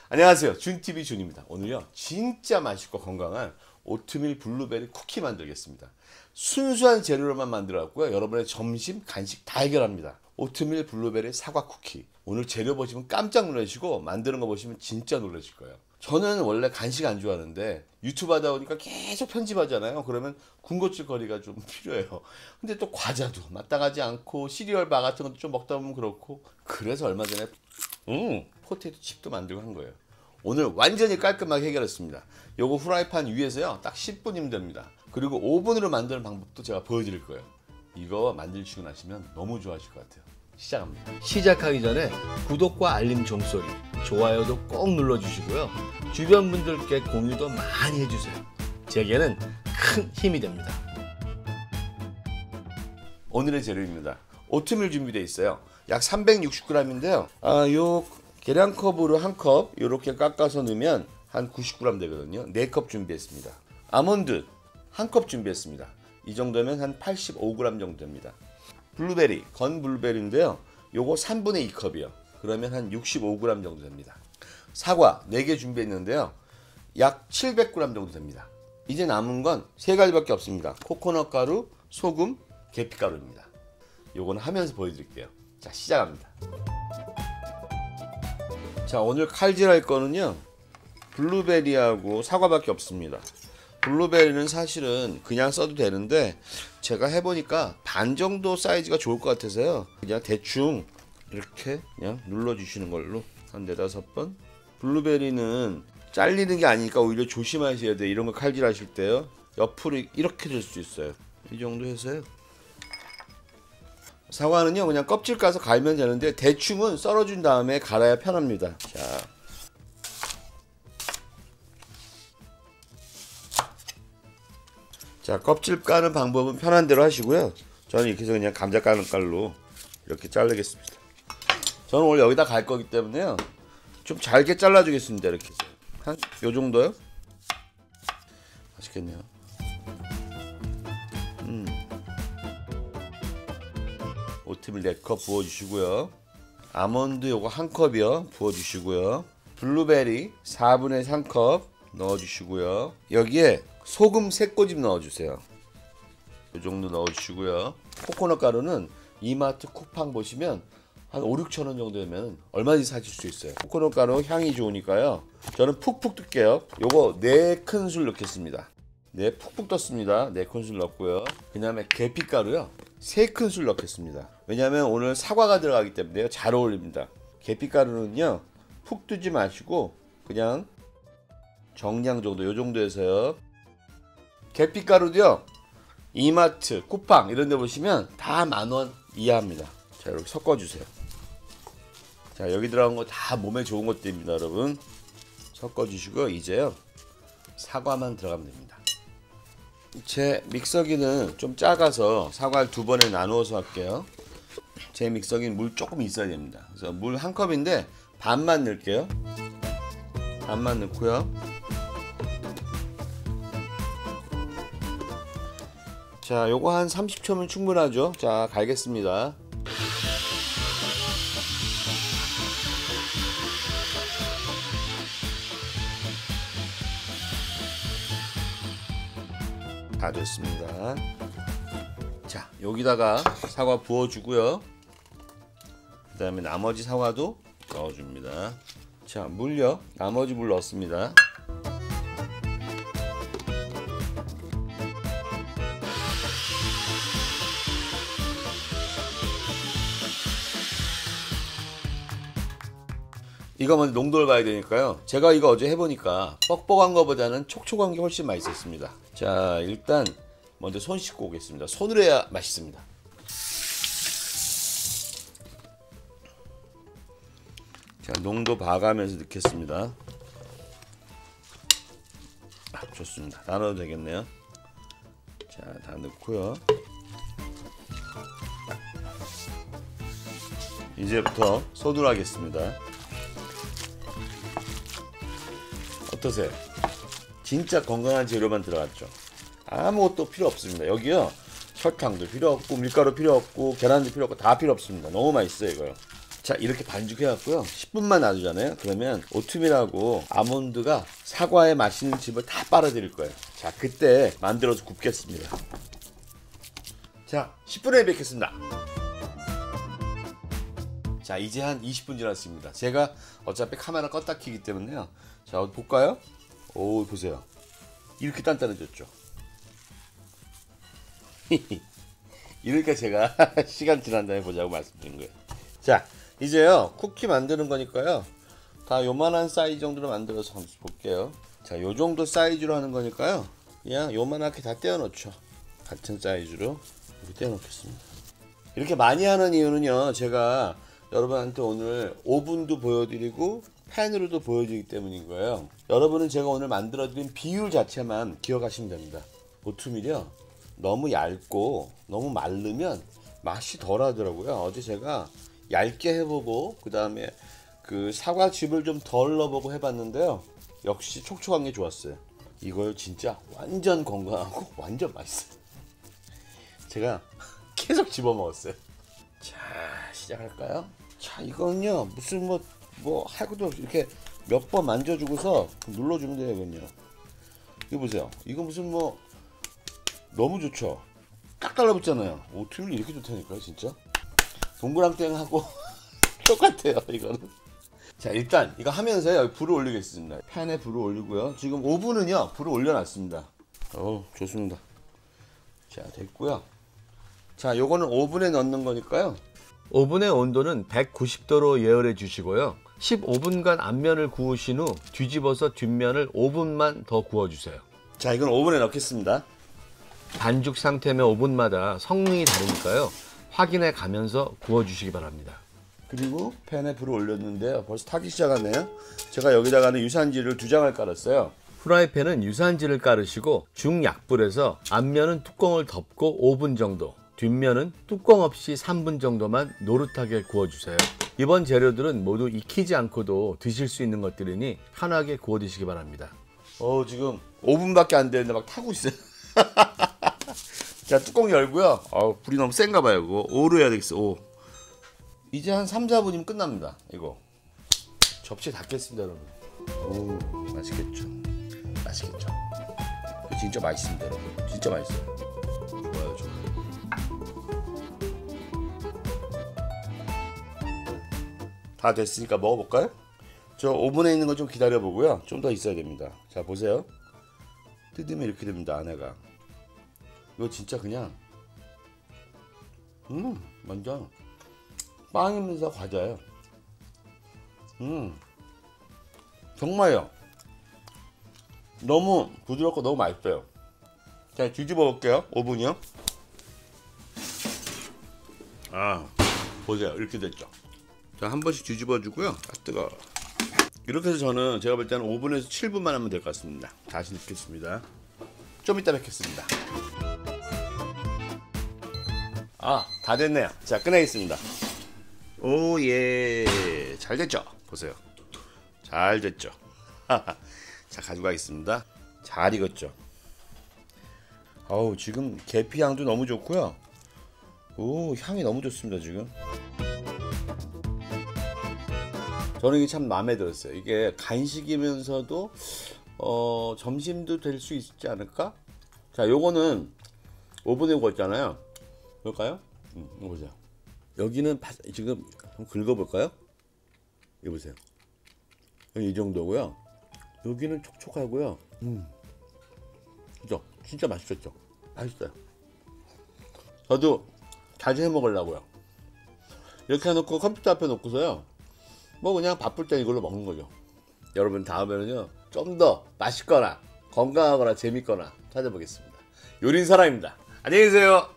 안녕하세요, 준TV 준입니다. 오늘요 진짜 맛있고 건강한 오트밀 블루베리 쿠키 만들겠습니다. 순수한 재료로만 만들어갖고요 여러분의 점심 간식 다 해결합니다. 오트밀 블루베리 사과 쿠키. 오늘 재료 보시면 깜짝 놀라시고 만드는 거 보시면 진짜 놀라실 거예요. 저는 원래 간식 안 좋아하는데 유튜브 하다 보니까 계속 편집하잖아요. 그러면 군것질 거리가 좀 필요해요. 근데 또 과자도 마땅하지 않고 시리얼 바 같은 것도 좀 먹다 보면 그렇고, 그래서 얼마 전에 포테이토 칩도 만들고 한 거예요. 오늘 완전히 깔끔하게 해결했습니다. 요거 후라이팬 위에서요 딱 10분이면 됩니다. 그리고 오븐으로 만드는 방법도 제가 보여드릴 거예요. 이거 만들시고 나시면 너무 좋아하실 것 같아요. 시작합니다. 시작하기 전에 구독과 알림 종소리, 좋아요도 꼭 눌러주시고요. 주변 분들께 공유도 많이 해주세요. 제게는 큰 힘이 됩니다. 오늘의 재료입니다. 오트밀 준비되어 있어요. 약 360g인데요. 요 계량컵으로 한 컵 이렇게 깎아서 넣으면 한 90g 되거든요. 4컵 준비했습니다. 아몬드 한 컵 준비했습니다. 이 정도면 한 85g 정도 됩니다. 블루베리, 건 블루베리인데요. 요거 3분의 2 컵이요. 그러면 한 65g 정도 됩니다. 사과 4개 준비했는데요. 약 700g 정도 됩니다. 이제 남은 건 3가지밖에 없습니다. 코코넛 가루, 소금, 계피가루입니다. 요거는 하면서 보여드릴게요. 자, 시작합니다. 자, 오늘 칼질할 거는요 블루베리하고 사과밖에 없습니다. 블루베리는 사실은 그냥 써도 되는데 제가 해보니까 반 정도 사이즈가 좋을 것 같아서요 그냥 대충 이렇게 그냥 눌러주시는 걸로 한 4-5번. 블루베리는 잘리는 게 아니니까 오히려 조심하셔야 돼요. 이런 거 칼질하실 때요 옆으로 이렇게 될 수 있어요. 이 정도 해서요. 사과는요 그냥 껍질 까서 갈면 되는데 대충은 썰어준 다음에 갈아야 편합니다. 자, 껍질 까는 방법은 편한 대로 하시고요. 저는 이렇게 해서 그냥 감자 까는 깔로 이렇게 자르겠습니다. 저는 원래 여기다 갈 거기 때문에요 좀 잘게 잘라 주겠습니다. 이렇게 한 요 정도요. 맛있겠네요. 오트밀 4컵 부어주시고요. 아몬드 요거 1컵이요 부어주시고요. 블루베리 4분의 3컵 넣어주시고요. 여기에 소금 3꼬집 넣어주세요. 이 정도 넣어주시고요. 코코넛 가루는 이마트 쿠팡 보시면 한 5-6천 원 정도 되면 얼마든지 사실 수 있어요. 코코넛 가루 향이 좋으니까요. 저는 푹푹 뜰게요. 요거 4큰술 넣겠습니다. 네, 푹푹 떴습니다. 4큰술 넣고요. 그 다음에 계피가루요 3큰술 넣겠습니다. 왜냐하면 오늘 사과가 들어가기 때문에 잘 어울립니다. 계피가루는요 푹 뜨지 마시고 그냥 정량 정도 요 정도에서요. 계피가루도요 이마트 쿠팡 이런 데 보시면 다 10,000원 이하입니다. 자, 이렇게 섞어주세요. 자, 여기 들어간 거 다 몸에 좋은 것들입니다. 여러분 섞어주시고 이제요 사과만 들어가면 됩니다. 제 믹서기는 좀 작아서 사과를 2번에 나누어서 할게요. 제 믹서기는 물 조금 있어야 됩니다. 그래서 물 1컵인데 반만 넣을게요. 반만 넣고요. 자, 요거 한 30초면 충분하죠. 자, 갈겠습니다. 다 됐습니다. 자, 여기다가 사과 부어주고요. 그 다음에 나머지 사과도 넣어줍니다. 자, 물요. 나머지 물 넣습니다. 이거 먼저 농도를 봐야 되니까요. 제가 이거 어제 해보니까 뻑뻑한 거보다는 촉촉한 게 훨씬 맛있었습니다. 자, 일단 먼저 손 씻고 오겠습니다. 손으로 해야 맛있습니다. 자, 농도 봐가면서 넣겠습니다. 좋습니다. 다 넣어도 되겠네요. 자, 다 넣고요. 이제부터 손으로 하겠습니다. 어떠세요? 진짜 건강한 재료만 들어갔죠. 아무것도 필요 없습니다. 여기요 설탕도 필요 없고 밀가루 필요 없고 계란도 필요 없고 다 필요 없습니다. 너무 맛있어요 이거요. 자, 이렇게 반죽해갖고요 10분만 놔두잖아요. 그러면 오트밀하고 아몬드가 사과의 맛있는 즙을 다 빨아들일 거예요. 자, 그때 만들어서 굽겠습니다. 자, 10분에 뵙겠습니다. 자, 이제 한 20분 지났습니다. 제가 어차피 카메라 껐다 키기 때문에요. 자, 어디 볼까요? 오, 보세요. 이렇게 단단해졌죠. 이러니까 제가 시간 지난 다음에 보자고 말씀드린 거예요. 자, 이제요 쿠키 만드는 거니까요 다 요만한 사이즈 정도로 만들어서 한번 볼게요. 자, 요 정도 사이즈로 하는 거니까요 그냥 요만하게 다 떼어 놓죠. 같은 사이즈로 이렇게 떼어 놓겠습니다. 이렇게 많이 하는 이유는요, 제가 여러분한테 오늘 오븐도 보여드리고 팬으로도 보여드리기 때문인 거예요. 여러분은 제가 오늘 만들어드린 비율 자체만 기억하시면 됩니다. 오트밀이요 너무 얇고 너무 마르면 맛이 덜 하더라고요. 어제 제가 얇게 해보고 그 다음에 그 사과즙을 좀 덜 넣어보고 해봤는데요, 역시 촉촉한 게 좋았어요. 이걸 진짜 완전 건강하고 완전 맛있어요. 제가 계속 집어먹었어요. 자, 시작할까요? 자, 이거는요 무슨 뭐 하고도 이렇게 몇 번 만져주고서 눌러주면 돼요. 이건요, 이거 보세요. 이거 무슨 뭐 너무 좋죠. 딱 달라붙잖아요. 오트밀이 이렇게 좋다니까요. 진짜 동그랑땡하고 똑같아요 이거는. 자, 일단 이거 하면서요 여기 불을 올리겠습니다. 팬에 불을 올리고요. 지금 오븐은요 불을 올려놨습니다. 좋습니다. 자, 됐고요. 자, 요거는 오븐에 넣는 거니까요 오븐의 온도는 190도로 예열해 주시고요. 15분간 앞면을 구우신 후 뒤집어서 뒷면을 5분만 더 구워주세요. 자, 이건 오븐에 넣겠습니다. 반죽 상태면 오븐마다 성능이 다르니까요. 확인해 가면서 구워주시기 바랍니다. 그리고 팬에 불을 올렸는데요 벌써 타기 시작하네요. 제가 여기다가는 유산지를 2장을 깔았어요. 프라이팬은 유산지를 깔으시고 중약불에서 앞면은 뚜껑을 덮고 5분 정도, 뒷면은 뚜껑 없이 3분 정도만 노릇하게 구워주세요. 이번 재료들은 모두 익히지 않고도 드실 수 있는 것들이니 편하게 구워 드시기 바랍니다. 지금 5분밖에 안 되는데 막 타고 있어요. 자, 뚜껑 열고요. 불이 너무 센가 봐요. 이거 5로 해야 되겠어. 5. 이제 한 3, 4분이면 끝납니다. 이거 접시에 닫겠습니다, 여러분. 오, 맛있겠죠. 맛있겠죠. 이거 진짜 맛있습니다, 여러분. 진짜 맛있어요. 좋아요, 좋아요. 다 됐으니까 먹어볼까요? 저 오븐에 있는 거 좀 기다려 보고요. 좀 더 있어야 됩니다. 자, 보세요. 뜯으면 이렇게 됩니다. 안에가. 이거 진짜 그냥 완전 빵이면서 과자예요. 정말요. 너무 부드럽고 너무 맛있어요. 자, 뒤집어 볼게요. 오븐이요. 보세요. 이렇게 됐죠. 자, 한 번씩 뒤집어 주고요. 뜨거워. 이렇게 해서 저는 제가 볼 때는 오븐에서 7분만 하면 될 것 같습니다. 다시 넣겠습니다. 좀 이따 뵙겠습니다. 다 됐네요. 자, 끝내겠습니다. 오예, 잘 됐죠? 보세요. 잘 됐죠? 자, 가져가겠습니다. 잘 익었죠? 지금 계피 향도 너무 좋고요. 향이 너무 좋습니다. 지금 저는 이게 참 마음에 들었어요. 이게 간식이면서도 점심도 될 수 있지 않을까? 자, 요거는 오븐에 구웠잖아요. 볼까요? 이거 보세요. 여기는 지금 한번 긁어볼까요? 이거 보세요. 여기 이 정도고요. 여기는 촉촉하고요. 그죠? 진짜 맛있었죠? 맛있어요. 저도 자주 해 먹으려고요. 이렇게 해놓고 컴퓨터 앞에 놓고서요, 뭐 그냥 바쁠 때 이걸로 먹는 거죠. 여러분, 다음에는요 좀 더 맛있거나 건강하거나 재밌거나 찾아보겠습니다. 요리사람입니다. 안녕히 계세요.